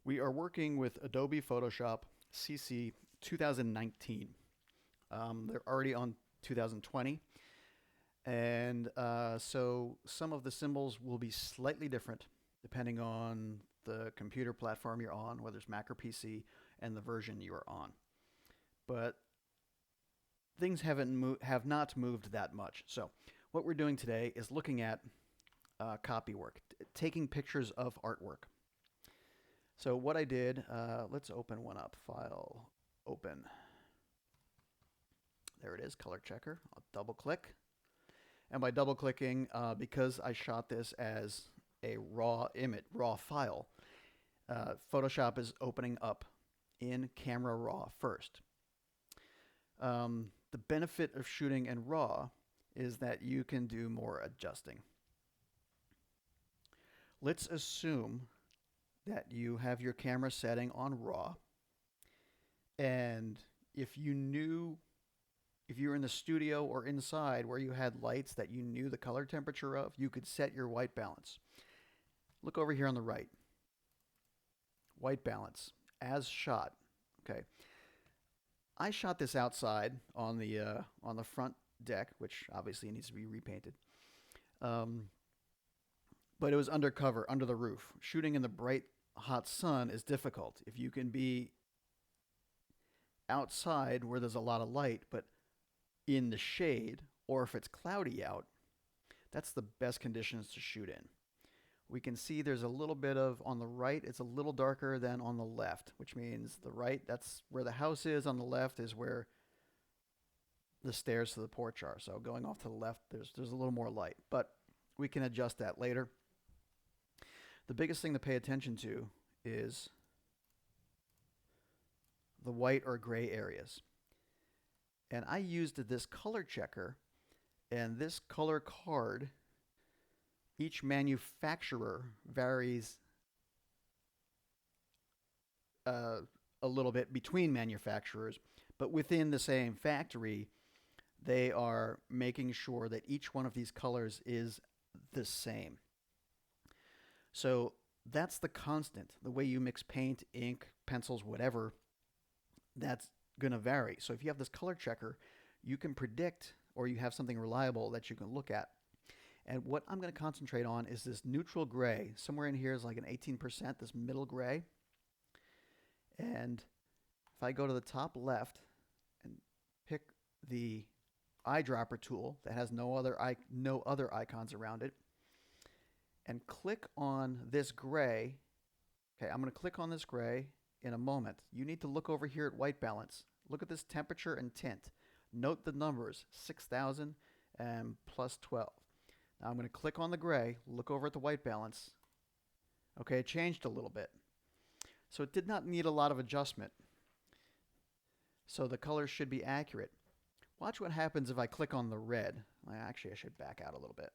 We are working with Adobe Photoshop CC 2019. They're already on 2020, and so some of the symbols will be slightly different depending on the computer platform you're on, whether it's Mac or PC, and the version you are on. But things have not moved that much. So what we're doing today is looking at copy work, taking pictures of artwork. So what I did, let's open one up. File, open. There it is, color checker. I'll double click. And by double clicking, because I shot this as a raw image, raw file, Photoshop is opening up in Camera Raw first. The benefit of shooting in RAW is that you can do more adjusting. Let's assume that you have your camera setting on RAW, and if you were in the studio or inside where you had lights that you knew the color temperature of, you could set your white balance. Look over here on the right. White balance as shot. Okay. I shot this outside on the front deck, which obviously needs to be repainted. But it was undercover, under the roof. Shooting in the bright, hot sun is difficult. If you can be outside where there's a lot of light, but in the shade, or if it's cloudy out, that's the best conditions to shoot in. We can see there's a little bit of, on the right, it's a little darker than on the left, which means the right, that's where the house is. On the left is where the stairs to the porch are. So going off to the left, there's a little more light, but we can adjust that later. The biggest thing to pay attention to is the white or gray areas. And I used this color checker, and this color card, each manufacturer varies a little bit between manufacturers, but within the same factory, they are making sure that each one of these colors is the same. So that's the constant. The way you mix paint, ink, pencils, whatever, that's going to vary. So if you have this color checker, you can predict, or you have something reliable that you can look at. And what I'm going to concentrate on is this neutral gray. Somewhere in here is like an 18%, this middle gray. And if I go to the top left and pick the eyedropper tool that has no other icons around it, and click on this gray. Okay, I'm going to click on this gray in a moment. You need to look over here at white balance. Look at this temperature and tint. Note the numbers, 6,000 and plus 12. Now I'm going to click on the gray, look over at the white balance. Okay, it changed a little bit. So it did not need a lot of adjustment. So the colors should be accurate. Watch what happens if I click on the red. Actually, I should back out a little bit.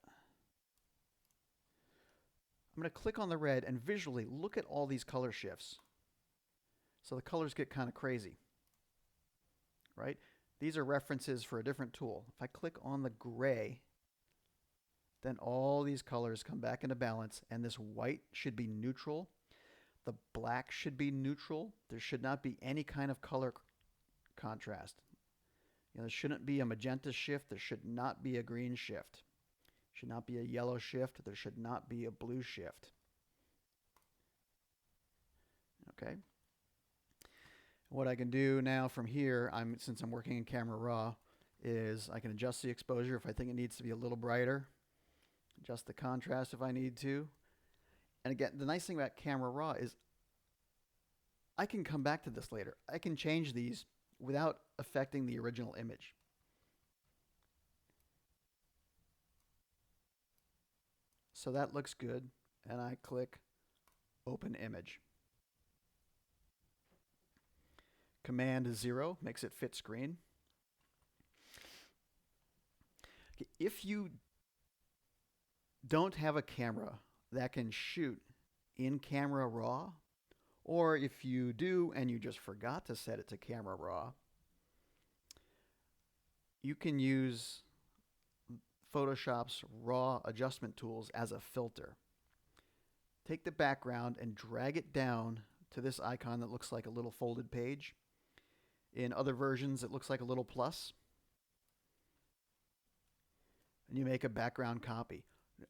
I'm going to click on the red and visually look at all these color shifts. So the colors get kind of crazy, right? These are references for a different tool. If I click on the gray, then all these colors come back into balance, and this white should be neutral. The black should be neutral. There should not be any kind of color contrast. There shouldn't be a magenta shift. There should not be a green shift. Should not be a yellow shift. There should not be a blue shift. Okay. What I can do now from here, since I'm working in Camera Raw, is I can adjust the exposure if I think it needs to be a little brighter, adjust the contrast if I need to. And again, the nice thing about Camera Raw is I can come back to this later. I can change these without affecting the original image. So that looks good, and I click Open Image. Command 0 makes it fit screen. If you don't have a camera that can shoot in Camera Raw, or if you do and you just forgot to set it to Camera Raw, you can use Photoshop's raw adjustment tools as a filter. Take the background and drag it down to this icon that looks like a little folded page. In other versions, it looks like a little plus. And you make a background copy.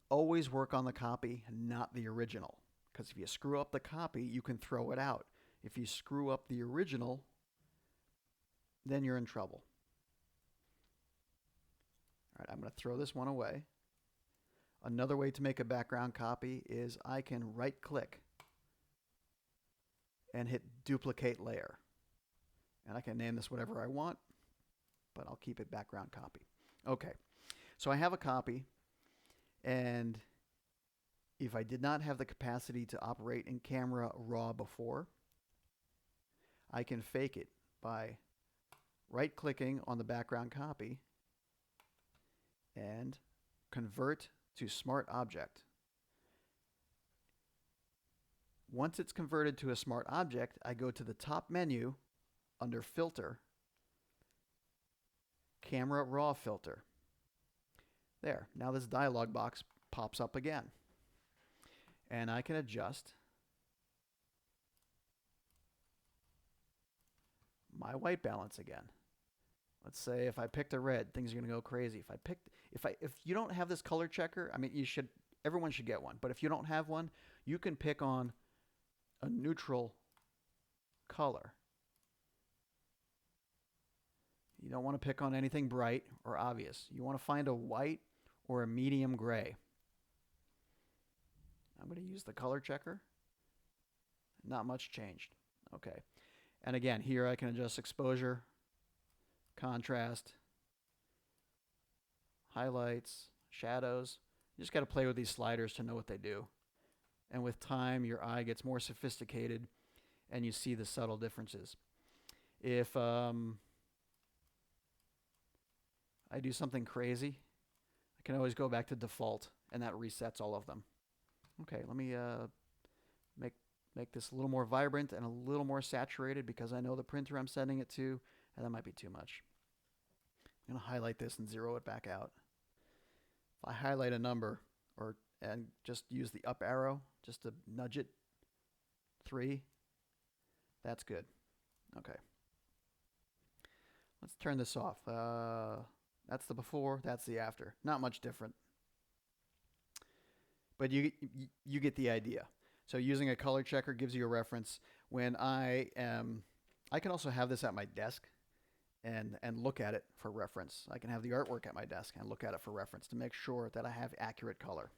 Always work on the copy, not the original. Because if you screw up the copy, you can throw it out. If you screw up the original, then you're in trouble. All right, I'm going to throw this one away. Another way to make a background copy is I can right-click and hit duplicate layer. And I can name this whatever I want, but I'll keep it background copy. Okay, so I have a copy, and if I did not have the capacity to operate in camera raw before, I can fake it by right-clicking on the background copy and convert to Smart Object. Once it's converted to a Smart Object, I go to the top menu under Filter, Camera Raw Filter. There, now this dialog box pops up again. And I can adjust my white balance again. Let's say if I picked a red, things are going to go crazy. If you don't have this color checker, I mean, everyone should get one. But if you don't have one, you can pick on a neutral color. You don't want to pick on anything bright or obvious. You want to find a white or a medium gray. I'm going to use the color checker. Not much changed. Okay. And again, here I can adjust exposure, contrast, highlights, shadows. You just got to play with these sliders to know what they do. And with time, your eye gets more sophisticated and you see the subtle differences. If I do something crazy, I can always go back to default and that resets all of them. Okay, let me make this a little more vibrant and a little more saturated because I know the printer I'm sending it to, and that might be too much. I'm going to highlight this and zero it back out. If I highlight a number and just use the up arrow just to nudge it, 3, that's good. Okay. Let's turn this off. That's the before, that's the after. Not much different. But you get the idea. So using a color checker gives you a reference. When I can also have this at my desk and look at it for reference. I can have the artwork at my desk and look at it for reference to make sure that I have accurate color.